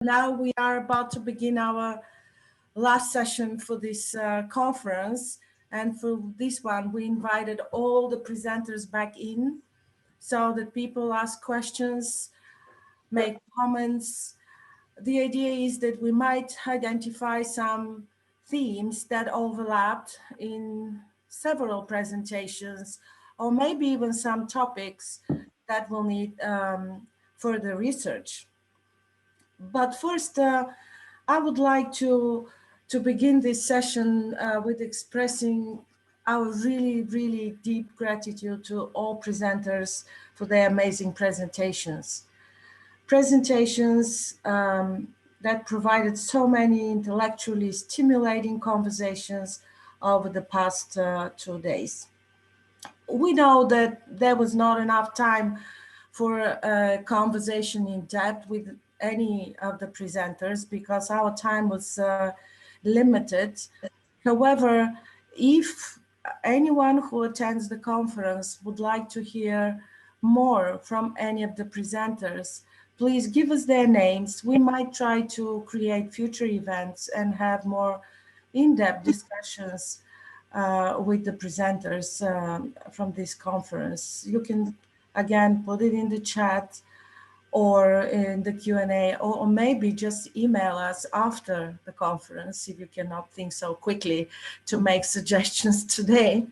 Now we are about to begin our last session for this conference. And for this one, we invited all the presenters back in so that people ask questions, make comments. The idea is that we might identify some themes that overlapped in several presentations, or maybe even some topics that will need further research. But first, I would like to begin this session with expressing our really deep gratitude to all presenters for their amazing presentations. Presentations that provided so many intellectually stimulating conversations over the past 2 days. We know that there was not enough time for a conversation in depth with any of the presenters because our time was limited. However, if anyone who attends the conference would like to hear more from any of the presenters, please give us their names. We might try to create future events and have more in-depth discussions with the presenters from this conference. You can again put it in the chat or in the Q&A, or maybe just email us after the conference if you cannot think so quickly to make suggestions today.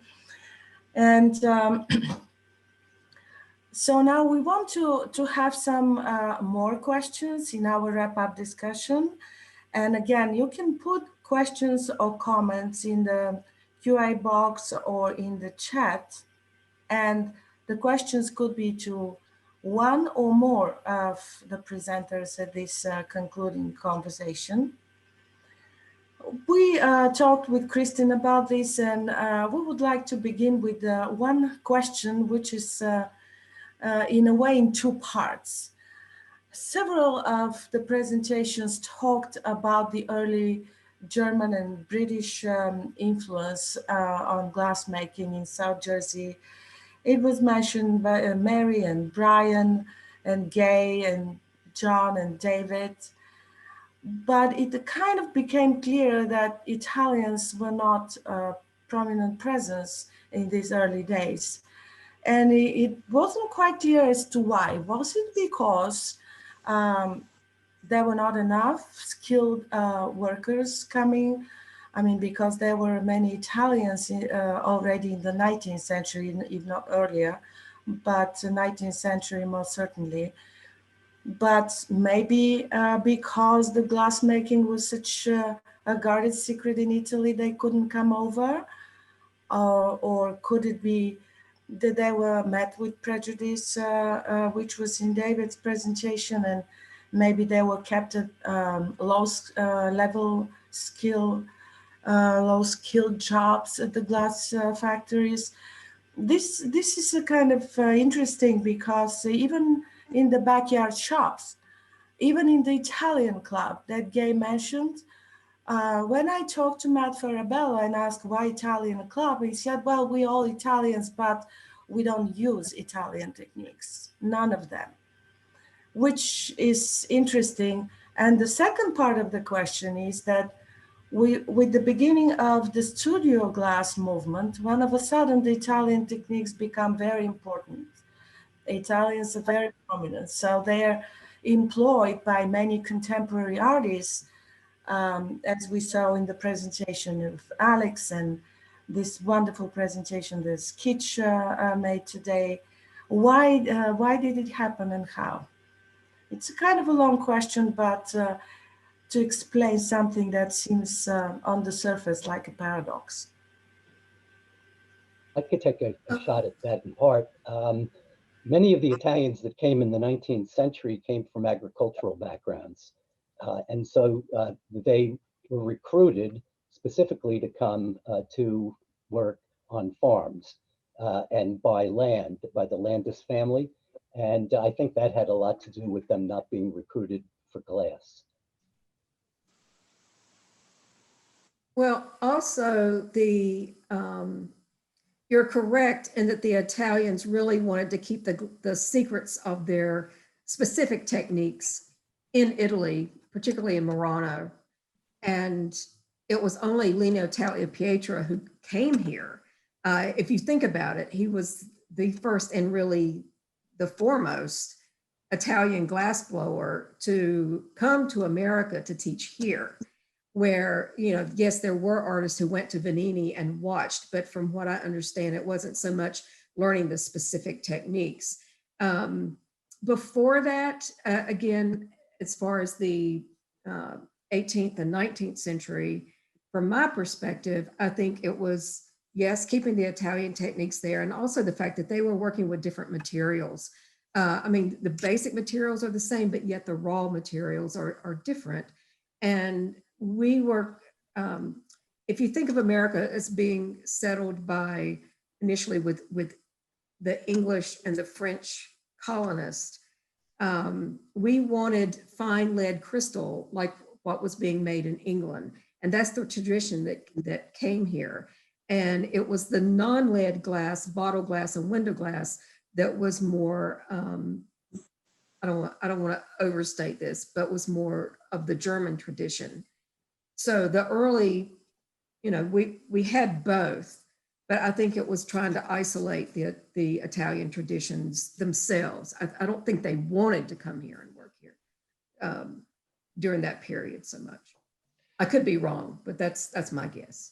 And so now we want to have some more questions in our wrap-up discussion. And again, you can put questions or comments in the QA box or in the chat. And the questions could be to one or more of the presenters at this concluding conversation. We talked with Kristin about this, and we would like to begin with one question, which is in a way in two parts. Several of the presentations talked about the early German and British influence on glassmaking in South Jersey. It was mentioned by Mary and Brian and Gay and John and David, but it kind of became clear that Italians were not a prominent presence in these early days. And it wasn't quite clear as to why. Was it because there were not enough skilled workers coming? I mean, because there were many Italians already in the 19th century, if not earlier, but the 19th century most certainly. But maybe because the glassmaking was such a guarded secret in Italy, they couldn't come over? Or could it be that they were met with prejudice, which was in David's presentation, and maybe they were kept at low skilled jobs at the glass factories? This is a kind of interesting because even in the backyard shops, even in the Italian club that Gay mentioned, when I talked to Matt Farabella and asked why Italian club, he said, well, we all Italians, but we don't use Italian techniques, none of them, which is interesting. And the second part of the question is that with the beginning of the studio glass movement, one of a sudden the Italian techniques become very important. Italians are very prominent, so they're employed by many contemporary artists, as we saw in the presentation of Alex and this wonderful presentation that Skitch made today. Why did it happen and how? It's a kind of a long question, but to explain something that seems on the surface like a paradox. I could take a shot at that in part. Many of the Italians that came in the 19th century came from agricultural backgrounds. And so they were recruited specifically to come to work on farms and buy land by the Landis family. And I think that had a lot to do with them not being recruited for glass. Well, also you're correct in that the Italians really wanted to keep the secrets of their specific techniques in Italy, particularly in Murano. And it was only Lino Tagliapietra who came here. If you think about it, he was the first and really the foremost Italian glassblower to come to America to teach here, where, you know, yes, there were artists who went to Venini and watched, but from what I understand, it wasn't so much learning the specific techniques. Before that, again, as far as the 18th and 19th century, from my perspective, I think it was, yes, keeping the Italian techniques there, and also the fact that they were working with different materials. I mean, the basic materials are the same, but yet the raw materials are different. And we were, if you think of America as being settled by initially with the English and the French colonists, we wanted fine lead crystal like what was being made in England. And that's the tradition that came here. And it was the non-lead glass, bottle glass and window glass that was more, I don't want to overstate this, but was more of the German tradition. So the early, you know, we had both, but I think it was trying to isolate the Italian traditions themselves. I don't think they wanted to come here and work here during that period so much. I could be wrong, but that's my guess.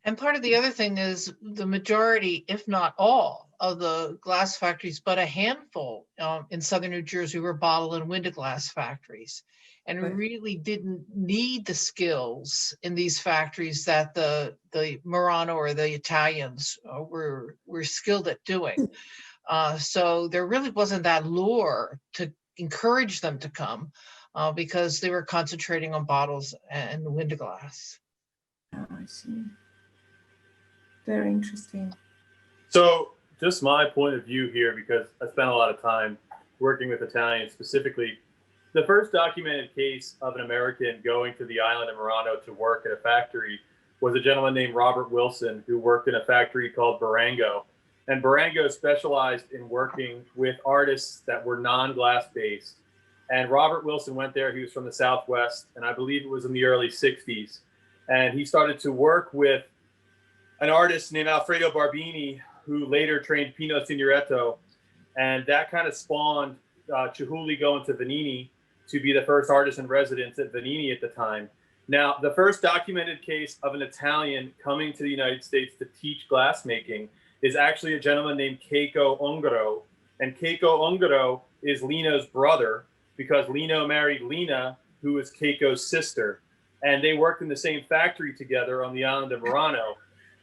And part of the other thing is the majority, if not all, of the glass factories, but a handful in southern New Jersey were bottle and window glass factories, and Right. really didn't need the skills in these factories that the Murano or the Italians were skilled at doing. So there really wasn't that lure to encourage them to come because they were concentrating on bottles and window glass. Oh, I see. Very interesting. So just my point of view here, because I spent a lot of time working with Italians specifically. The first documented case of an American going to the island of Murano to work at a factory was a gentleman named Robert Wilson, who worked in a factory called Barango. And Barango specialized in working with artists that were non-glass based. And Robert Wilson went there. He was from the Southwest, and I believe it was in the early 60s. And he started to work with an artist named Alfredo Barbini, who later trained Pino Signoretto. And that kind of spawned Chihuly going to Venini to be the first artist in residence at Venini at the time. Now, the first documented case of an Italian coming to the United States to teach glassmaking is actually a gentleman named Keiko Ongaro. And Keiko Ongaro is Lino's brother, because Lino married Lina, who is Keiko's sister. And they worked in the same factory together on the island of Murano.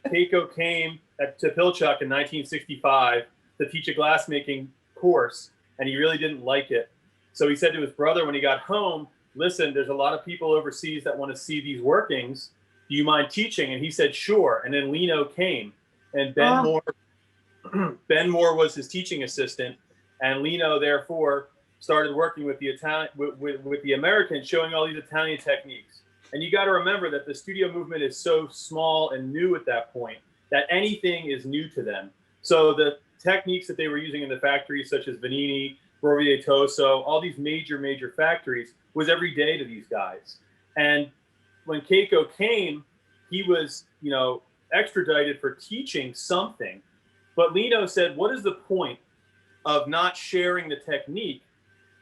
Keiko came to Pilchuck in 1965 to teach a glassmaking course, and he really didn't like it. So he said to his brother when he got home, listen, there's a lot of people overseas that want to see these workings. Do you mind teaching? And he said, sure. And then Lino came, and Ben Moore was his teaching assistant, and Lino therefore started working with the Italian, with the Americans, showing all these Italian techniques. And you got to remember that the studio movement is so small and new at that point that anything is new to them. So the techniques that they were using in the factories, such as Venini, Rovietoso, all these major factories, was every day to these guys. And when Keiko came, he was, you know, extradited for teaching something. But Lino said, what is the point of not sharing the technique?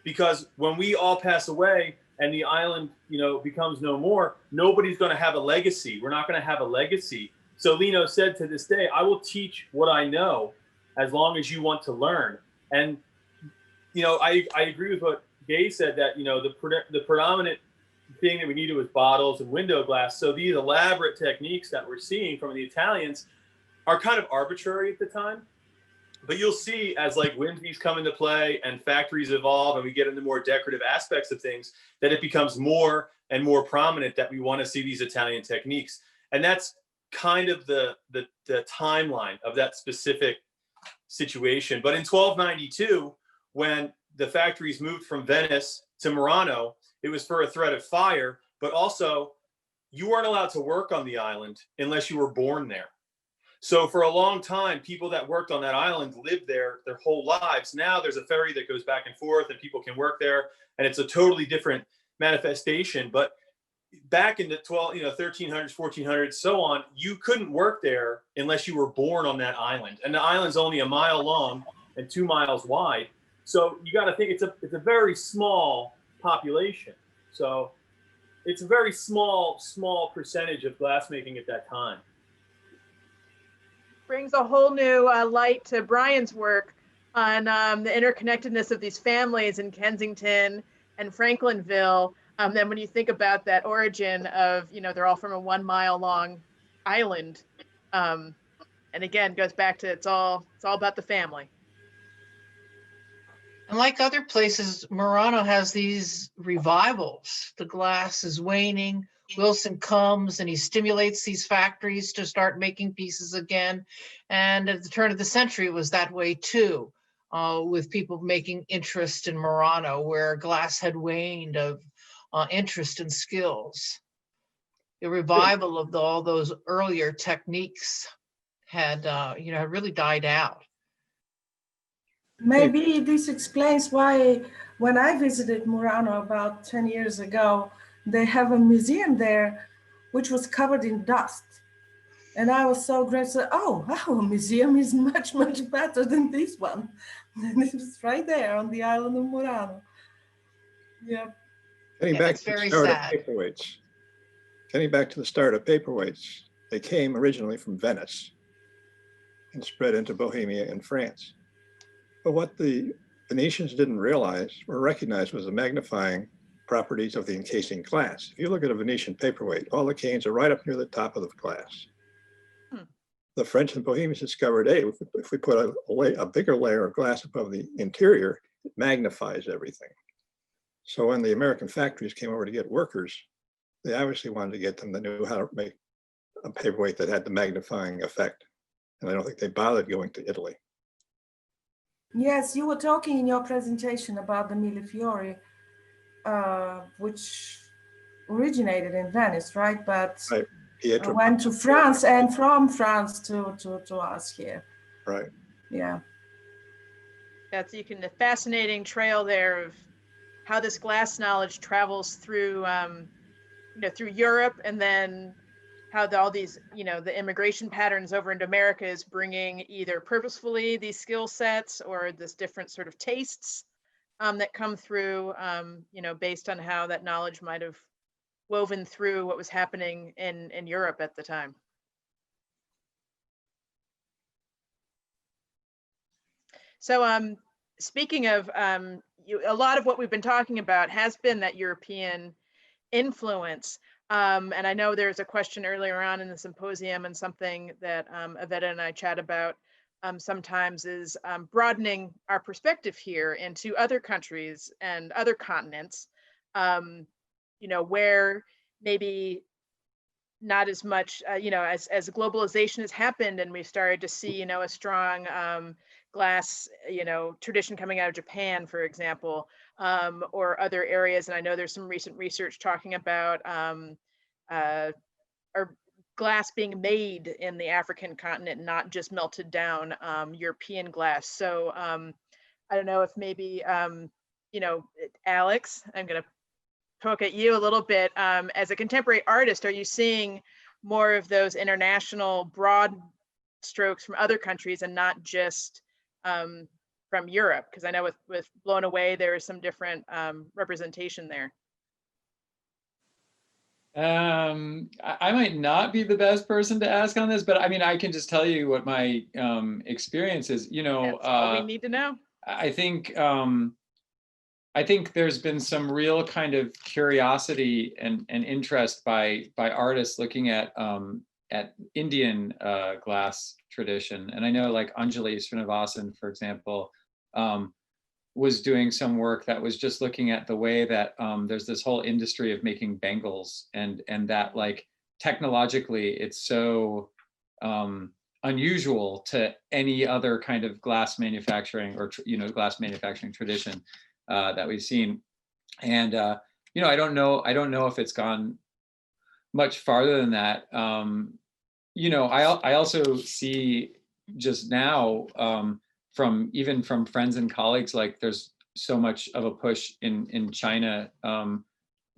Because when we all pass away and the island, you know, becomes no more, nobody's going to have a legacy. We're not going to have a legacy. So Lino said, to this day, I will teach what I know as long as you want to learn. And, you know, I agree with what Gay said, that, you know, the predominant thing that we needed was bottles and window glass. So these elaborate techniques that we're seeing from the Italians are kind of arbitrary at the time. But you'll see as like Winsby's come into play and factories evolve and we get into more decorative aspects of things, that it becomes more and more prominent that we want to see these Italian techniques. And that's kind of the timeline of that specific situation. But in 1292, when the factories moved from Venice to Murano, it was for a threat of fire, but also you weren't allowed to work on the island unless you were born there. So for a long time, people that worked on that island lived there their whole lives. Now there's a ferry that goes back and forth and people can work there. And it's a totally different manifestation. But back in the 1300s, 1400s, so on, you couldn't work there unless you were born on that island. And the island's only a mile long and 2 miles wide. So you got to think it's a very small population. So it's a very small percentage of glassmaking at that time. Brings a whole new light to Brian's work on the interconnectedness of these families in Kensington and Franklinville. Then when you think about that origin of, they're all from a 1 mile long island. And again, goes back to it's all about the family. And like other places, Murano has these revivals. The glass is waning. Wilson comes and he stimulates these factories to start making pieces again. And at the turn of the century, it was that way too, with people making interest in Murano, where glass had waned of interest and skills. The revival of all those earlier techniques had really died out. Maybe this explains why when I visited Murano about 10 years ago, they have a museum there which was covered in dust. And I was so grateful. Oh, our museum is much, much better than this one. And it was right there on the island of Murano. Yeah. Getting back it's to the very start sad. of paperweights. Getting back to the start of paperweights, they came originally from Venice and spread into Bohemia and France. But what the Venetians didn't realize or recognize was the magnifying properties of the encasing glass. If you look at a Venetian paperweight, all the canes are right up near the top of the glass. The French and Bohemians discovered, hey, if we put a bigger layer of glass above the interior, it magnifies everything. So when the American factories came over to get workers, they obviously wanted to get them that knew how to make a paperweight that had the magnifying effect. And I don't think they bothered going to Italy. Yes, you were talking in your presentation about the Millefiori, which originated in Venice, right? But Pietro went to France and from France to us here. Right. Yeah. That's the fascinating trail there of how this glass knowledge travels through, through Europe, and then how all these, the immigration patterns over into America is bringing either purposefully these skill sets or this different sort of tastes that come through, based on how that knowledge might have woven through what was happening in Europe at the time. So speaking of, a lot of what we've been talking about has been that European influence. And I know there's a question earlier on in the symposium, and something that Iveta and I chat about sometimes is broadening our perspective here into other countries and other continents, where maybe not as much, as globalization has happened and we've started to see, a strong glass, tradition coming out of Japan, for example, or other areas. And I know there's some recent research talking about or glass being made in the African continent, not just melted down European glass. So I don't know if maybe, Alex, I'm going to poke at you a little bit. As a contemporary artist, are you seeing more of those international broad strokes from other countries and not just from Europe? Because I know with Blown Away, there is some different representation there. I might not be the best person to ask on this, but I mean, I can just tell you what my experience is. That's all we need to know. I think there's been some real kind of curiosity and interest by artists looking at Indian glass tradition. And I know like Anjali Srinivasan, for example, was doing some work that was just looking at the way that there's this whole industry of making bangles, and that like technologically it's so unusual to any other kind of glass manufacturing or glass manufacturing tradition that we've seen. And I don't know if it's gone much farther than that. I also see just now from friends and colleagues, like there's so much of a push in China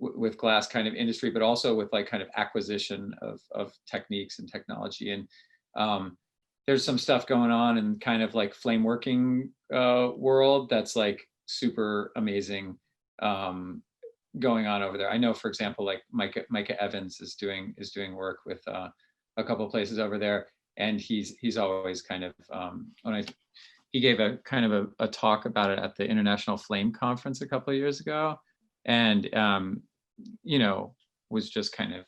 with glass kind of industry, but also with like kind of acquisition of techniques and technology. And there's some stuff going on in kind of like flame working world that's like super amazing going on over there. I know, for example, like Micah Evans is doing work with a couple of places over there, and he's always kind of he gave a kind of a talk about it at the International Flame Conference a couple of years ago, and you know, was just kind of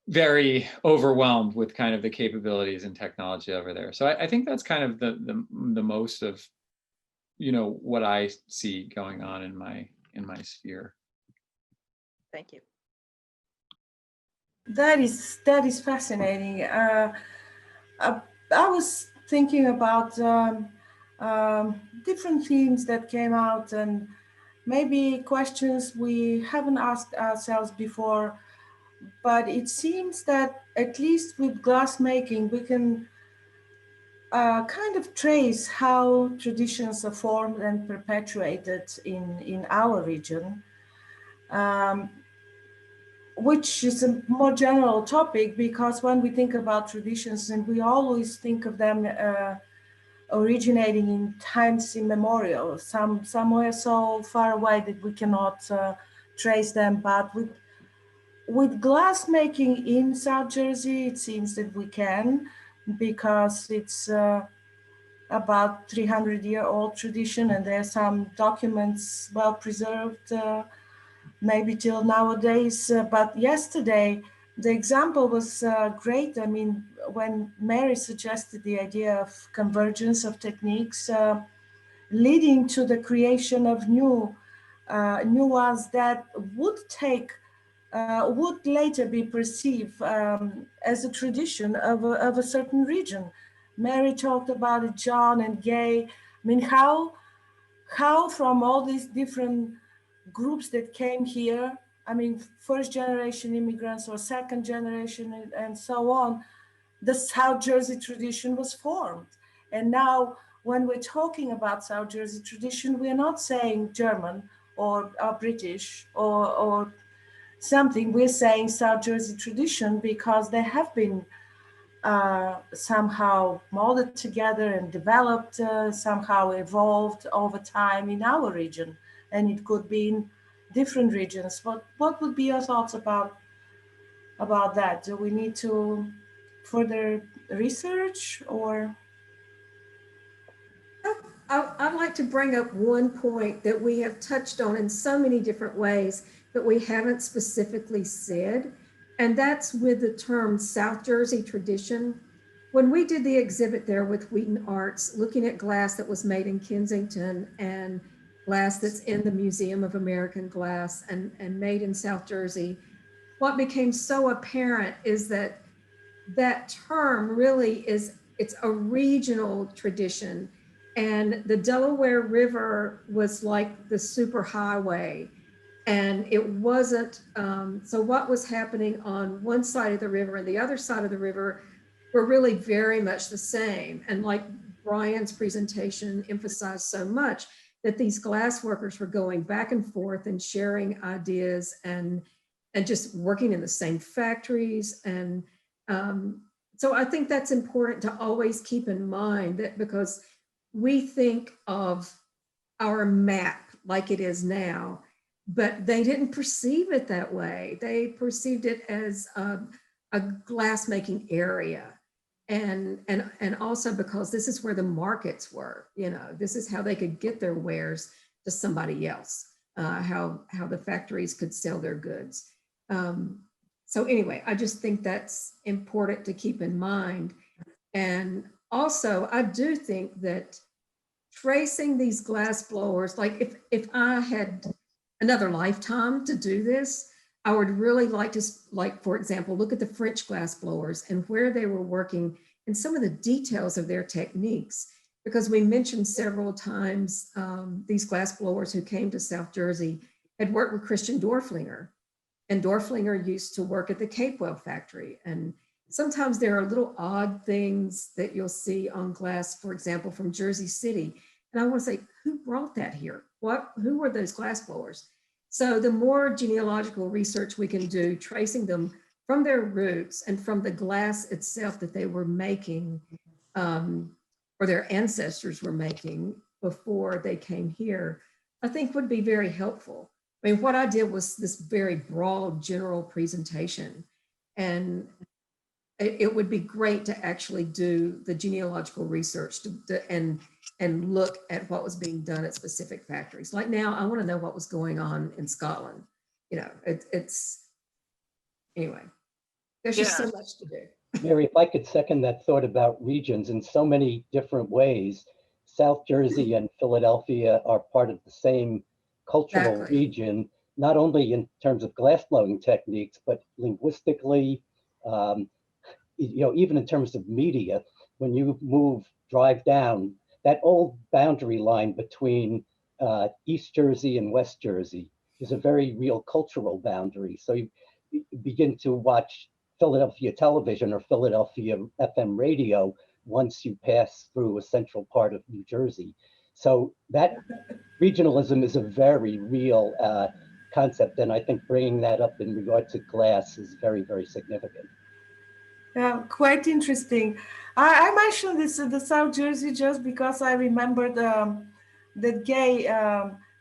very overwhelmed with kind of the capabilities and technology over there. So I think that's kind of the most of, you know, what I see going on in my sphere. Thank you. That is fascinating. I was thinking about different themes that came out, and maybe questions we haven't asked ourselves before, but it seems that at least with glassmaking, we can kind of trace how traditions are formed and perpetuated in our region, which is a more general topic, because when we think about traditions, and we always think of them originating in times immemorial, somewhere so far away that we cannot trace them. But with glassmaking in South Jersey, it seems that we can, because it's about 300-year-old tradition, and there are some documents well preserved, maybe till nowadays. But yesterday, the example was great. I mean, when Mary suggested the idea of convergence of techniques, leading to the creation of new ones that would later be perceived as a tradition of a certain region. Mary talked about it, John and Gay. I mean, how from all these different groups that came here, I mean, first generation immigrants or second generation and so on, the South Jersey tradition was formed. And now when we're talking about South Jersey tradition, we're not saying German or British or something. We're saying South Jersey tradition because they have been somehow molded together and developed, somehow evolved over time in our region. And it could be in different regions. What would be your thoughts about that? Do we need to further research, or? I'd like to bring up one point that we have touched on in so many different ways, but we haven't specifically said, and that's with the term South Jersey tradition. When we did the exhibit there with WheatonArts, looking at glass that was made in Kensington and glass that's in the Museum of American Glass and made in South Jersey, what became so apparent is that that term really it's a regional tradition. And the Delaware River was like the superhighway, and it wasn't, so what was happening on one side of the river and the other side of the river were really very much the same. And like Brian's presentation emphasized so much, that these glass workers were going back and forth and sharing ideas and just working in the same factories. And so I think that's important to always keep in mind, that because we think of our map like it is now, but they didn't perceive it that way. They perceived it as a glass-making area. And also because this is where the markets were, you know, this is how they could get their wares to somebody else, how the factories could sell their goods. So anyway, I just think that's important to keep in mind. And also, I do think that tracing these glass blowers, like if I had another lifetime to do this, I would really like to, like, for example, look at the French glass blowers and where they were working and some of the details of their techniques, because we mentioned several times these glass blowers who came to South Jersey had worked with Christian Dorflinger, and Dorflinger used to work at the Capewell factory. And sometimes there are little odd things that you'll see on glass, for example, from Jersey City. And I want to say, who brought that here? Who were those glass blowers? So the more genealogical research we can do, tracing them from their roots and from the glass itself that they were making, or their ancestors were making before they came here, I think would be very helpful. I mean, what I did was this very broad general presentation, and it would be great to actually do the genealogical research and look at what was being done at specific factories. Like now, I want to know what was going on in Scotland. You know, it's anyway, there's just so much to do. Mary, if I could second that thought about regions in so many different ways. South Jersey and Philadelphia are part of the same cultural Exactly. region, not only in terms of glassblowing techniques, but linguistically, even in terms of media. When you drive down, that old boundary line between East Jersey and West Jersey is a very real cultural boundary. So you begin to watch Philadelphia television or Philadelphia FM radio once you pass through a central part of New Jersey. So that regionalism is a very real concept. And I think bringing that up in regard to glass is very, very significant. Yeah, quite interesting. I mentioned this the South Jersey just because I remembered that Gay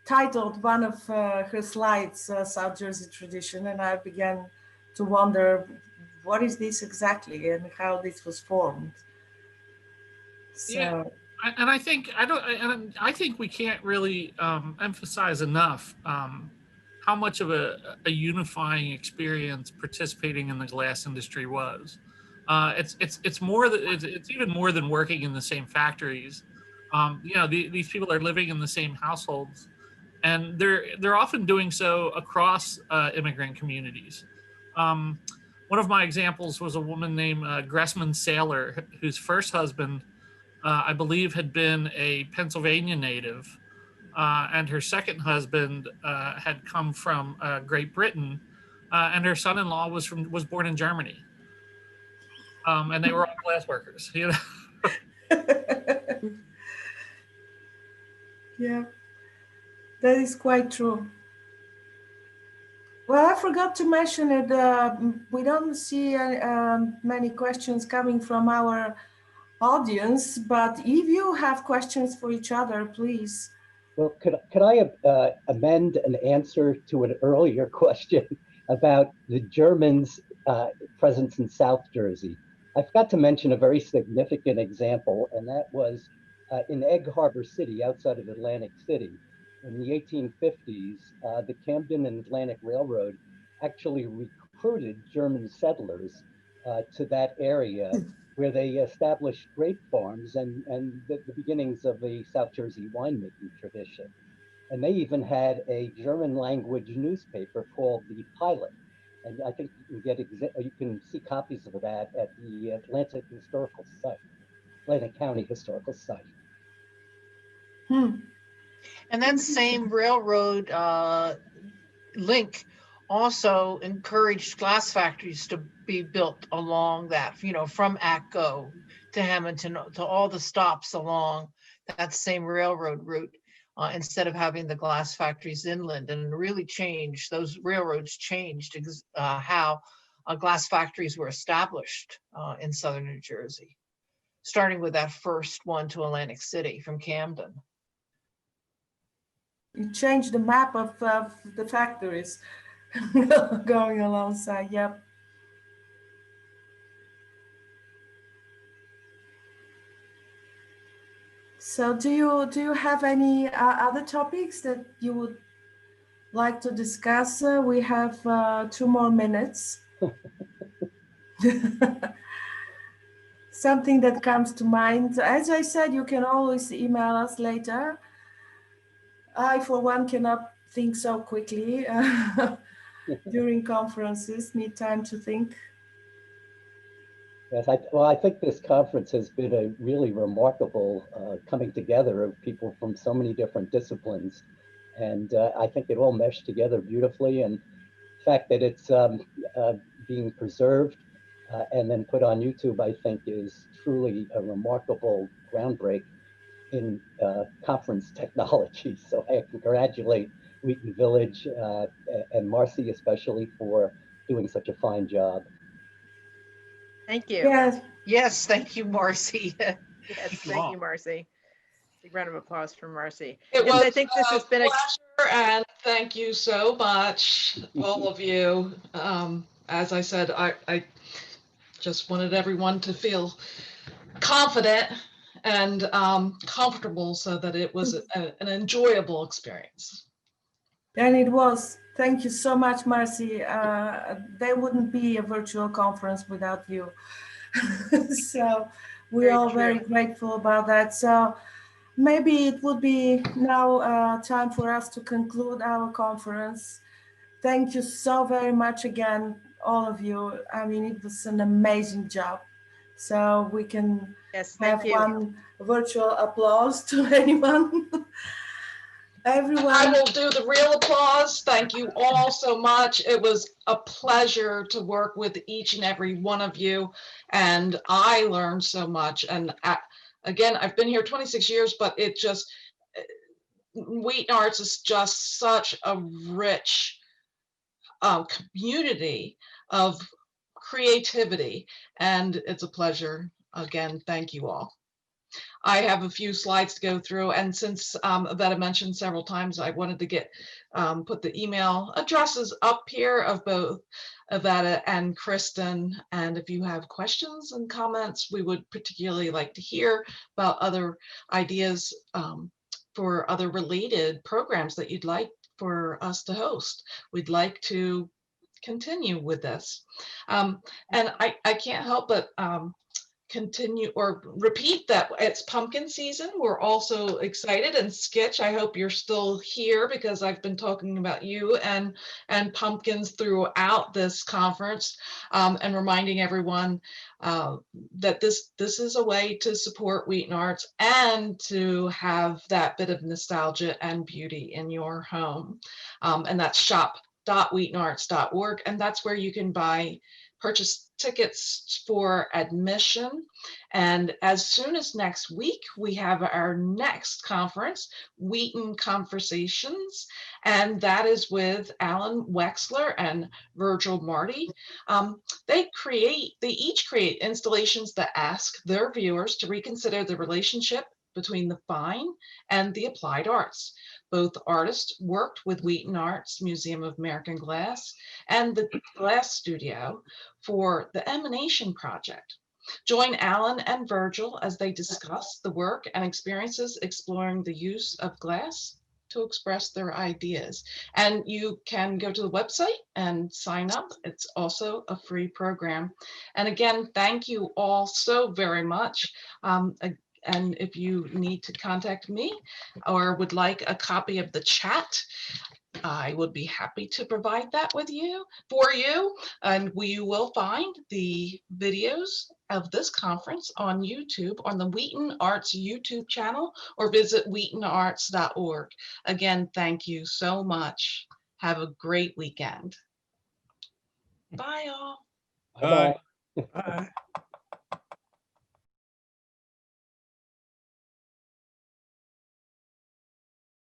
titled one of her slides South Jersey tradition, and I began to wonder what is this exactly and how this was formed. So. Yeah, and I think I think we can't really emphasize enough how much of a unifying experience participating in the glass industry was. It's more that it's even more than working in the same factories. These people are living in the same households, and they're often doing so across immigrant communities. One of my examples was a woman named Gressman Saylor, whose first husband, I believe, had been a Pennsylvania native, and her second husband had come from Great Britain, and her son-in-law was born in Germany, and they were all glass workers. You know? Yeah, that is quite true. Well, I forgot to mention it. We don't see many questions coming from our audience, but if you have questions for each other, please. Well, could I amend an answer to an earlier question about the Germans' presence in South Jersey? I forgot to mention a very significant example, and that was in Egg Harbor City, outside of Atlantic City. In the 1850s, the Camden and Atlantic Railroad actually recruited German settlers to that area, where they established grape farms and the beginnings of the South Jersey winemaking tradition. And they even had a German language newspaper called The Pilot. And I think you can see copies of that at the Atlantic County Historical Site. And that same railroad link also encouraged glass factories to be built along that, from Atco to Hamilton, to all the stops along that same railroad route, instead of having the glass factories inland. And really changed, those railroads changed how glass factories were established in southern New Jersey, starting with that first one to Atlantic City from Camden. You changed the map of the factories going alongside. Yep. So do you have any other topics that you would like to discuss? We have 2 more minutes. Something that comes to mind. As I said, you can always email us later. I, for one, cannot think so quickly during conferences, need time to think. Yes, I think this conference has been a really remarkable coming together of people from so many different disciplines. And I think it all meshed together beautifully. And the fact that it's being preserved and then put on YouTube, I think, is truly a remarkable groundbreak in conference technology. So I congratulate Wheaton Village, and Marcy especially for doing such a fine job. Thank you. Yes, Yes, thank you, Marcy. Yes, Thank you thank all. you, Marcy. Big round of applause for Marcy. It Yes, was I think this has been a pleasure, and thank you so much, all of you. As I said, I just wanted everyone to feel confident and comfortable so that it was an enjoyable experience. and it was. Thank you so much, Marcy. There wouldn't be a virtual conference without you. So we're Very all true. very grateful about that. So maybe it would be now time for us to conclude our conference. Thank you so very much again, all of you. I mean, it was an amazing job. So we can Yes, have thank you. one virtual applause to anyone. I Everyone. will do the real applause. Thank you all so much. It was a pleasure to work with each and every one of you, and I learned so much. And again, I've been here 26 years, but it just, WheatonArts is just such a rich community of creativity, and it's a pleasure. Again, thank you all. I have a few slides to go through, and since Iveta mentioned several times, I wanted to get put the email addresses up here of both Iveta and Kristin, and if you have questions and comments, we would particularly like to hear about other ideas for other related programs that you'd like for us to host. We'd like to continue with this. And I can't help but continue or repeat that it's pumpkin season. We're also excited, and Skitch, I hope you're still here because I've been talking about you and pumpkins throughout this conference, and reminding everyone that this is a way to support WheatonArts and to have that bit of nostalgia and beauty in your home. And that's shop.wheatonarts.org, and that's where you can purchase tickets for admission. And as soon as next week, we have our next conference, Wheaton Conversations, and that is with Alan Wexler and Virgil Marty. They each create installations that ask their viewers to reconsider the relationship between the fine and the applied arts. Both artists worked with WheatonArts Museum of American Glass and the Glass Studio for the Emanation Project. Join Alan and Virgil as they discuss the work and experiences exploring the use of glass to express their ideas. And you can go to the website and sign up. It's also a free program. And again, thank you all so very much. And if you need to contact me or would like a copy of the chat, I would be happy to provide that for you. And we will find the videos of this conference on YouTube, on the WheatonArts YouTube channel, or visit wheatonarts.org. Again, thank you so much. Have a great weekend. Bye, all. Bye-bye. Bye.